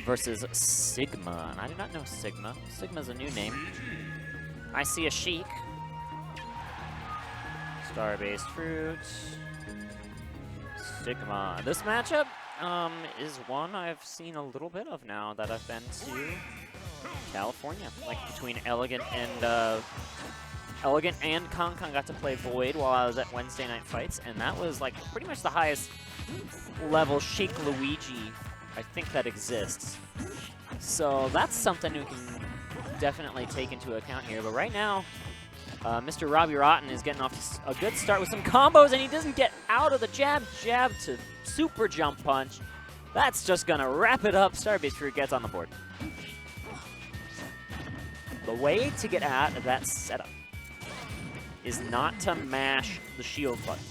versus Sigma. And I do not know Sigma. Sigma's a new name. I see a Sheik. StarbasedFruit. Sigma. This matchup is one I've seen a little bit of now that I've been to California. Like between Elegant and Kong got to play Void while I was at Wednesday Night Fights, and that was like pretty much the highest level Sheik Luigi I think that exists. So that's something we can definitely take into account here. But right now, Mr. Robbie Rotten is getting off to a good start with some combos, and he doesn't get out of the jab to super jump punch. That's just gonna wrap it up. StarbasedFruit gets on the board. The way to get out of that setup is not to mash the shield button.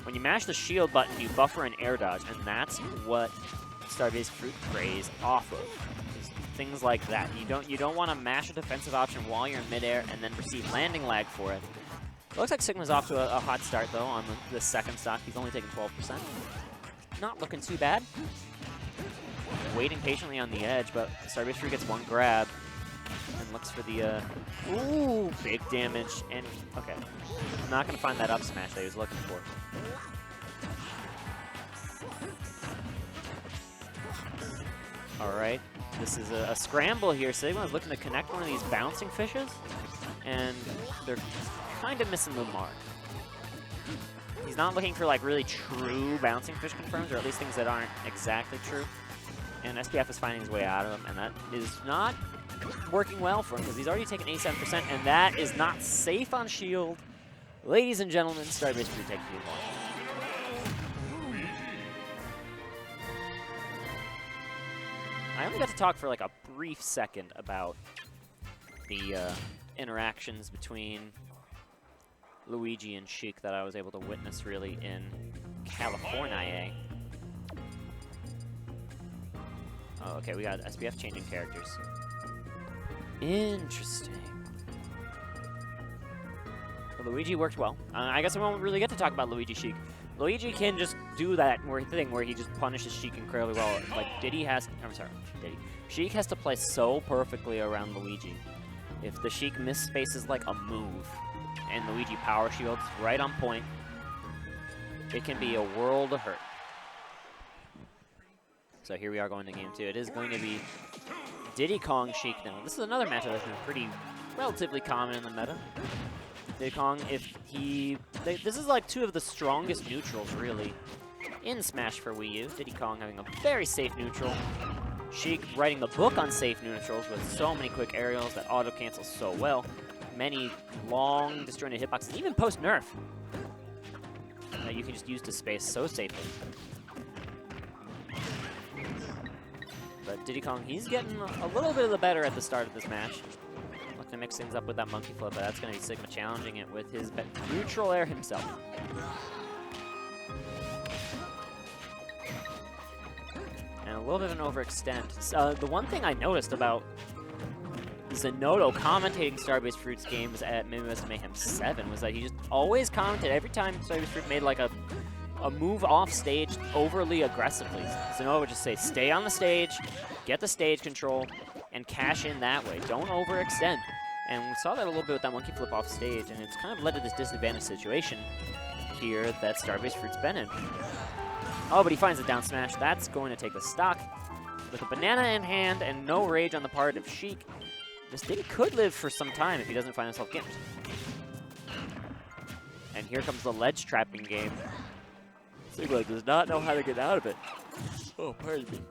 When you mash the shield button, you buffer an air dodge, and that's what StarbasedFruit preys off of. Just things like that. You don't want to mash a defensive option while you're in midair and then receive landing lag for it. It looks like Sigma's off to a hot start though on the second stock. He's only taking 12%. Not looking too bad. Waiting patiently on the edge, but StarbasedFruit gets one grab and looks for the ooh, big damage. And okay, I'm not gonna find that up smash that he was looking for. All right, this is a scramble here. Sigma's looking to connect one of these bouncing fishes, and they're kind of missing the mark. He's not looking for like really true bouncing fish confirms, or at least things that aren't exactly true. And SPF is finding his way out of him, and that is not working well for him because he's already taken 87%, and that is not safe on shield. Ladies and gentlemen, StarbasedFruit takes the ball. I only got to talk for like a brief second about the interactions between Luigi and Sheik that I was able to witness really in California. Oh, okay, we got SPF changing characters. Interesting. Well, Luigi worked well. I guess I won't really get to talk about Luigi Sheik. Luigi can just do that thing where he just punishes Sheik incredibly well. Like Sheik has to play so perfectly around Luigi. If the Sheik misspaces like a move and Luigi power shields right on point, it can be a world of hurt. So here we are going to game 2. It is going to be Diddy Kong Sheik now. This is another matchup that's been pretty relatively common in the meta. Diddy Kong, this is like two of the strongest neutrals, really, in Smash for Wii U. Diddy Kong having a very safe neutral. Sheik writing the book on safe neutrals with so many quick aerials that auto-cancel so well. Many long, disjointed hitboxes, even post-nerf, that you can just use to space so safely. But Diddy Kong, he's getting a little bit of the better at the start of this match. To mix things up with that monkey flip, but that's going to be Sigma challenging it with his neutral air himself. And a little bit of an overextend. The one thing I noticed about Zanotto commentating StarbasedFruit's games at Midwest Mayhem 7 was that he just always commented every time StarbasedFruit made like a move off stage overly aggressively. Zanotto would just say, stay on the stage, get the stage control, and cash in that way. Don't overextend. And we saw that a little bit with that monkey flip off stage, and it's kind of led to this disadvantaged situation here that StarbasedFruit's been in. Oh, but he finds the down smash. That's going to take the stock. With a banana in hand and no rage on the part of Sheik, this Diddy could live for some time if he doesn't find himself gimped. And here comes the ledge trapping game. Sigma does not know how to get out of it. Oh, pardon me.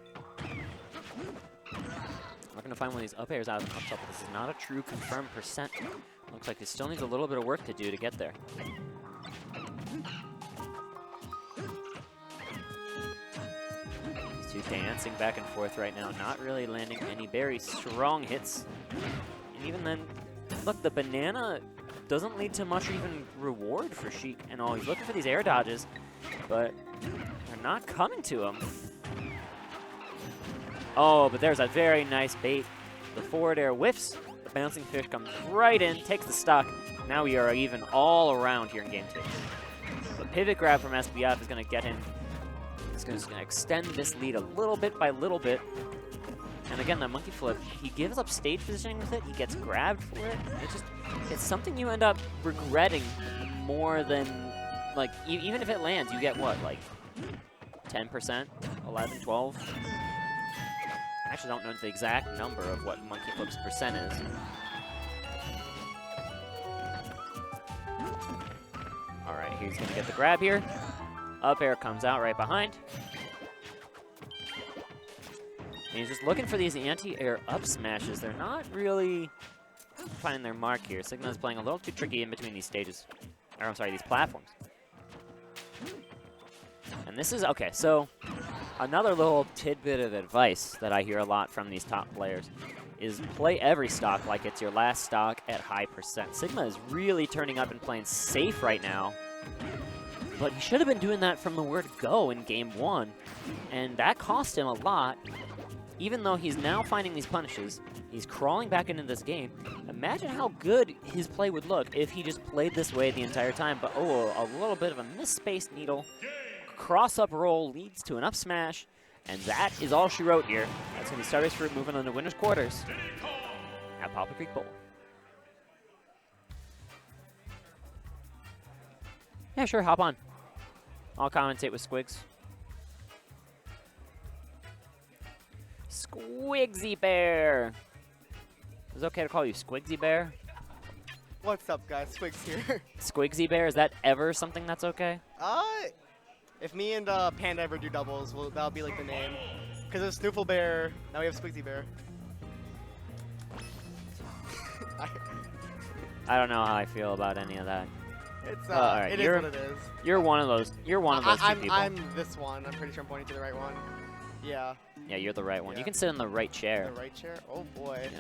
We're going to find one of these up airs out of the up top, but this is not a true confirmed percent. Looks like he still needs a little bit of work to do to get there. These two dancing back and forth right now, not really landing any very strong hits. And even then, look, the banana doesn't lead to much even reward for Sheik and all. He's looking for these air dodges, but they're not coming to him. Oh, but there's a very nice bait. The forward air whiffs. The bouncing fish comes right in, takes the stock. Now we are even all around here in game 2. The pivot grab from SBF is going to get him. It's going to extend this lead a little bit by little bit. And again, that monkey flip, he gives up stage positioning with it. He gets grabbed for it. It's something you end up regretting more than, like, even if it lands, you get what, like 10%, 11, 12? I actually don't know the exact number of what monkey flip's percent is. All right, he's gonna get the grab here. Up air comes out right behind. And he's just looking for these anti-air up smashes. They're not really finding their mark here. Sigma's playing a little too tricky in between these stages. Or, I'm sorry, these platforms. And this is, okay, so another little tidbit of advice that I hear a lot from these top players is play every stock like it's your last stock at high percent. Sigma is really turning up and playing safe right now. But he should have been doing that from the word go in game 1. And that cost him a lot. Even though he's now finding these punishes, he's crawling back into this game. Imagine how good his play would look if he just played this way the entire time. But oh, a little bit of a misspaced needle. Cross-up roll leads to an up smash. And that is all she wrote here. That's going to be StarbasedFruit moving on to winner's quarters at Poplar Creek Bowl. Yeah, sure, hop on. I'll commentate with Squigs. Squigsy Bear. Is it okay to call you Squigsy Bear? What's up, guys? Squigs here. Squigsy Bear, is that ever something that's okay? If me and Panda ever do doubles, that'll be like the name. Because it's Snoofle Bear, now we have Squigsy Bear. I don't know how I feel about any of that. It's all right, it is what it is. You're one of those. You're one of those two people. I'm this one. I'm pretty sure I'm pointing to the right one. Yeah. Yeah, you're the right one. Yeah. You can sit in the right chair. The right chair? Oh boy. Yeah.